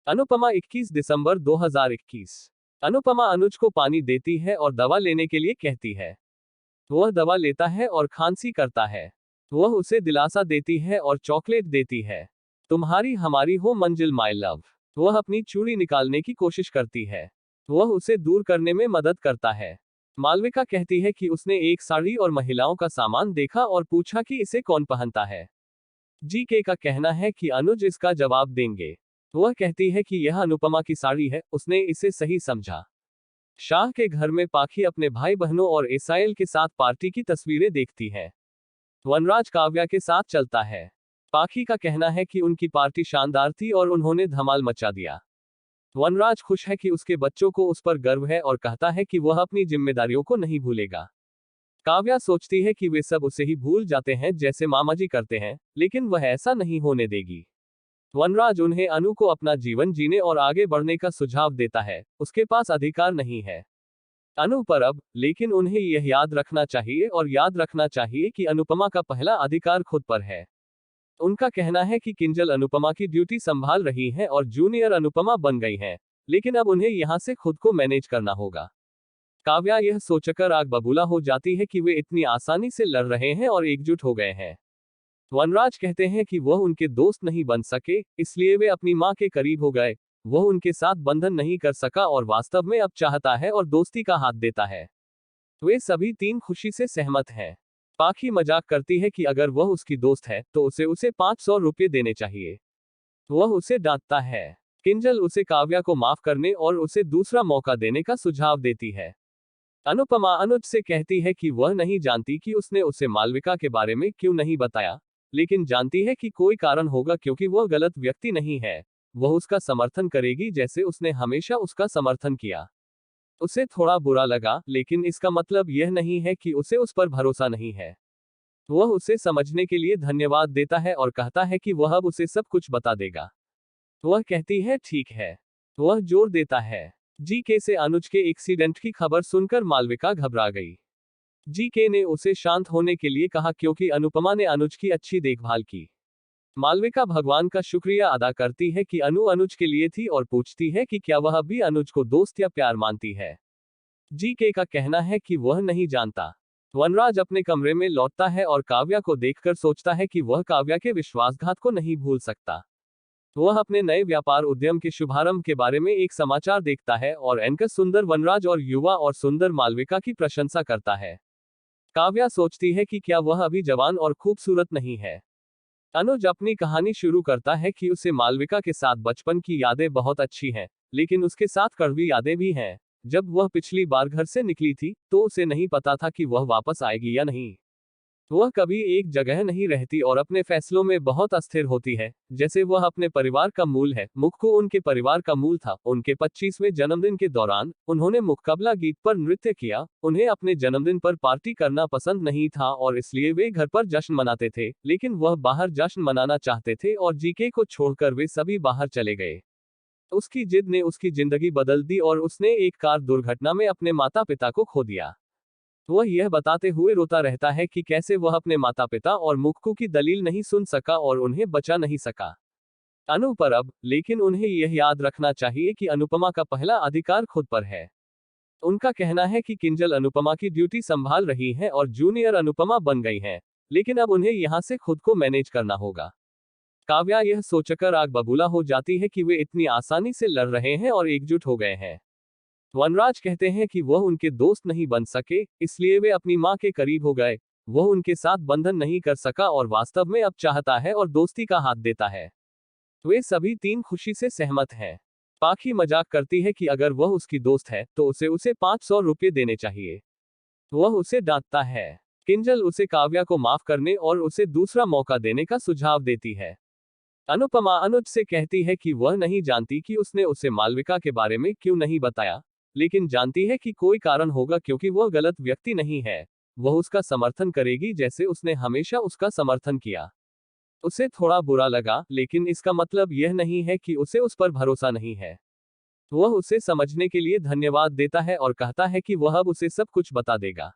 अनुपमा 21 दिसंबर 2021। अनुपमा अनुज को पानी देती है और दवा लेने के लिए कहती है। वह दवा लेता है और खांसी करता है। वह उसे दिलासा देती है और चॉकलेट देती है। तुम्हारी हमारी हो मंजिल माय लव। वह अपनी चूड़ी निकालने की कोशिश करती है। वह उसे दूर करने में मदद करता है। मालविका कहती है कि उसने एक साड़ी और महिलाओं का सामान देखा और पूछा कि इसे कौन पहनता है। जीके का कहना है कि अनुज इसका जवाब देंगे। वह कहती है कि यह अनुपमा की साड़ी है, उसने इसे सही समझा। शाह के घर में पाखी अपने भाई बहनों और एसाइल के साथ पार्टी की तस्वीरें देखती है। वनराज काव्या के साथ चलता है। पाखी का कहना है कि उनकी पार्टी शानदार थी और उन्होंने धमाल मचा दिया। वनराज खुश है कि उसके बच्चों को उस पर गर्व है और कहता है कि वह अपनी जिम्मेदारियों को नहीं भूलेगा। काव्या सोचती है कि वे सब उसे ही भूल जाते हैं जैसे मामाजी करते हैं, लेकिन वह ऐसा नहीं होने देगी। वनराज उन्हें अनु को अपना जीवन जीने और आगे बढ़ने का सुझाव देता है, उसके पास अधिकार नहीं है अनु पर अब, लेकिन उन्हें यह याद रखना चाहिए और याद रखना चाहिए कि अनुपमा का पहला अधिकार खुद पर है। उनका कहना है कि किंजल अनुपमा की ड्यूटी संभाल रही हैं और जूनियर अनुपमा बन गई हैं, लेकिन अब उन्हें यहां से खुद को मैनेज करना होगा। काव्या यह सोचकर आग बबूला हो जाती है कि वे इतनी आसानी से लड़ रहे हैं और एकजुट हो गए हैं। वनराज कहते हैं कि वह उनके दोस्त नहीं बन सके, इसलिए वे अपनी मां के करीब हो गए। वह उनके साथ बंधन नहीं कर सका और वास्तव में अब चाहता है और दोस्ती का हाथ देता है। वे सभी तीन खुशी से सहमत हैं। पाखी मजाक करती है कि अगर वह उसकी दोस्त है तो उसे 500 रुपये देने चाहिए। वह उसे डांटता है। किंजल उसे काव्या को माफ करने और उसे दूसरा मौका देने का सुझाव देती है। अनुपमा अनुज से कहती है कि वह नहीं जानती कि उसने उसे मालविका के बारे में क्यों नहीं बताया, लेकिन जानती है कि कोई कारण होगा क्योंकि वह गलत व्यक्ति नहीं है। वह उसका समर्थन करेगी जैसे उसने हमेशा उसका समर्थन किया। उसे थोड़ा बुरा लगा, लेकिन इसका मतलब यह नहीं है कि उसे उस पर भरोसा नहीं है। वह उसे समझने के लिए धन्यवाद देता है और कहता है कि वह अब उसे सब कुछ बता देगा। वह कहती है ठीक है। वह जोर देता है। जीके से अनुज के एक्सीडेंट की खबर सुनकर मालविका घबरा गई। जीके ने उसे शांत होने के लिए कहा क्योंकि अनुपमा ने अनुज की अच्छी देखभाल की। मालविका भगवान का शुक्रिया अदा करती है कि अनु अनुज के लिए थी और पूछती है कि क्या वह भी अनुज को दोस्त या प्यार मानती है। जीके का कहना है कि वह नहीं जानता। वनराज अपने कमरे में लौटता है और काव्या को देखकर सोचता है कि वह काव्या के विश्वासघात को नहीं भूल सकता। वह अपने नए व्यापार उद्यम के शुभारंभ के बारे में एक समाचार देखता है और एंकर सुंदर वनराज और युवा और सुंदर मालविका की प्रशंसा करता है। काव्या सोचती है कि क्या वह अभी जवान और खूबसूरत नहीं है। अनुज अपनी कहानी शुरू करता है कि उसे मालविका के साथ बचपन की यादें बहुत अच्छी हैं, लेकिन उसके साथ कड़वी यादें भी हैं। जब वह पिछली बार घर से निकली थी तो उसे नहीं पता था कि वह वापस आएगी या नहीं। वह कभी एक जगह नहीं रहती और अपने फैसलों में बहुत अस्थिर होती है, जैसे वह अपने परिवार का मूल है। मुक्कू उनके परिवार का मूल था। उनके 25वें जन्मदिन के दौरान उन्होंने मुक्काबला गीत पर नृत्य किया। उन्हें अपने जन्मदिन पर पार्टी करना पसंद नहीं था और इसलिए वे घर पर जश्न मनाते थे, लेकिन वह बाहर जश्न मनाना चाहते थे और जीके को छोड़कर वे सभी बाहर चले गए। उसकी जिद ने उसकी जिंदगी बदल दी और उसने एक कार दुर्घटना में अपने माता पिता को खो दिया। वह यह बताते हुए रोता रहता है कि कैसे वह अपने माता पिता और मुक्कू की दलील नहीं सुन सका और उन्हें बचा नहीं सका। अनु पर अब, लेकिन उन्हें यह याद रखना चाहिए कि अनुपमा का पहला अधिकार खुद पर है। उनका कहना है कि किंजल अनुपमा की ड्यूटी संभाल रही हैं और जूनियर अनुपमा बन गई हैं, लेकिन अब उन्हें यहां से खुद को मैनेज करना होगा। काव्या यह सोचकर आग बबूला हो जाती है कि वे इतनी आसानी से लड़ रहे हैं और एकजुट हो गए हैं। वनराज कहते हैं कि वह उनके दोस्त नहीं बन सके, इसलिए वे अपनी मां के करीब हो गए। वह उनके साथ बंधन नहीं कर सका और वास्तव में अब चाहता है और दोस्ती का हाथ देता है। वे सभी तीन खुशी से सहमत हैं। पाखी मजाक करती है कि अगर वह उसकी दोस्त है तो उसे 500 रुपये देने चाहिए। वह उसे डांटता है। किंजल उसे काव्या को माफ करने और उसे दूसरा मौका देने का सुझाव देती है। अनुपमा अनुज से कहती है कि वह नहीं जानती कि उसने उसे मालविका के बारे में क्यों नहीं बताया, लेकिन जानती है कि कोई कारण होगा क्योंकि वह गलत व्यक्ति नहीं है। वह उसका समर्थन करेगी जैसे उसने हमेशा उसका समर्थन किया। उसे थोड़ा बुरा लगा, लेकिन इसका मतलब यह नहीं है कि उसे उस पर भरोसा नहीं है। वह उसे समझने के लिए धन्यवाद देता है और कहता है कि वह अब उसे सब कुछ बता देगा।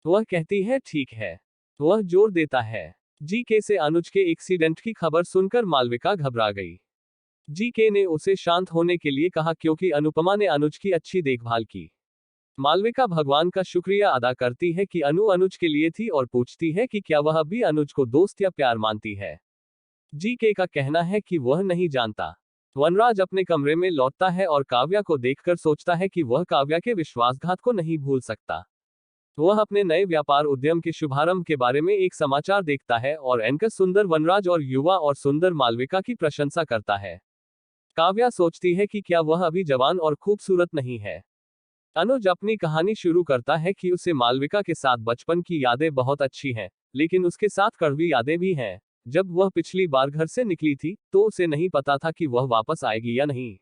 वह कहती है ठीक है। वह जोर देता है। जीके से अनुज के एक्सीडेंट की खबर सुनकर मालविका घबरा गई। जीके ने उसे शांत होने के लिए कहा क्योंकि अनुपमा ने अनुज की अच्छी देखभाल की। मालविका भगवान का शुक्रिया अदा करती है कि अनु अनुज के लिए थी और पूछती है कि क्या वह भी अनुज को दोस्त या प्यार मानती है। जीके का कहना है कि वह नहीं जानता। वनराज अपने कमरे में लौटता है और काव्या को देखकर सोचता है कि वह काव्या के विश्वासघात को नहीं भूल सकता। वह अपने नए व्यापार उद्यम के शुभारंभ के बारे में एक समाचार देखता है और एंकर सुंदर वनराज और युवा और सुंदर मालविका की प्रशंसा करता है। काव्या सोचती है कि क्या वह अभी जवान और खूबसूरत नहीं है। अनुज अपनी कहानी शुरू करता है कि उसे मालविका के साथ बचपन की यादें बहुत अच्छी हैं, लेकिन उसके साथ कड़वी यादें भी हैं। जब वह पिछली बार घर से निकली थी तो उसे नहीं पता था कि वह वापस आएगी या नहीं।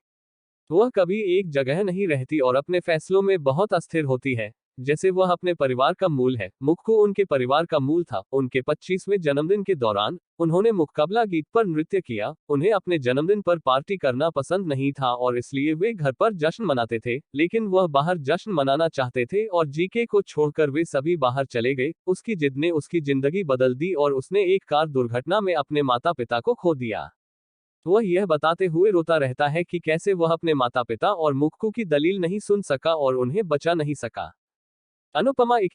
वह कभी एक जगह नहीं रहती और अपने फैसलों में बहुत अस्थिर होती है। जैसे वह अपने परिवार का मूल है। मुक्कू उनके परिवार का मूल था। उनके 25वें जन्मदिन के दौरान उन्होंने मुक्काबला गीत पर नृत्य किया। उन्हें अपने जन्मदिन पर पार्टी करना पसंद नहीं था और इसलिए वे घर पर जश्न मनाते थे, लेकिन वह बाहर जश्न मनाना चाहते थे और जीके को छोड़कर वे सभी बाहर चले गए। उसकी जिद ने उसकी जिंदगी बदल दी और उसने एक कार दुर्घटना में अपने माता पिता को खो दिया। वह यह बताते हुए रोता रहता है कि कैसे वह अपने माता पिता और मुक्कू की दलील नहीं सुन सका और उन्हें बचा नहीं सका। अनुपमा 21